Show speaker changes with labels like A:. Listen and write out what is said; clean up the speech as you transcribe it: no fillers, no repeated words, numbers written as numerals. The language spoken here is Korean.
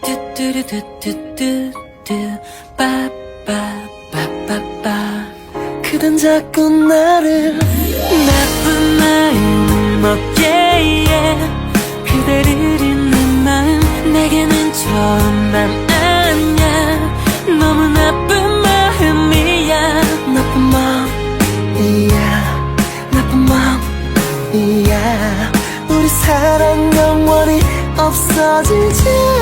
A: 뚜뚜루뚜뚜뚜뚜 빠빠빠빠빠. 그댄 자꾸 나를 나쁜 마음을 먹게 해. 그대를 잊는 마음 내게는 처음 난 아냐. 너무 나쁜 마음이야. 나쁜 마음이야. 나쁜 마음이야. 우리 사랑 영원히 없어지지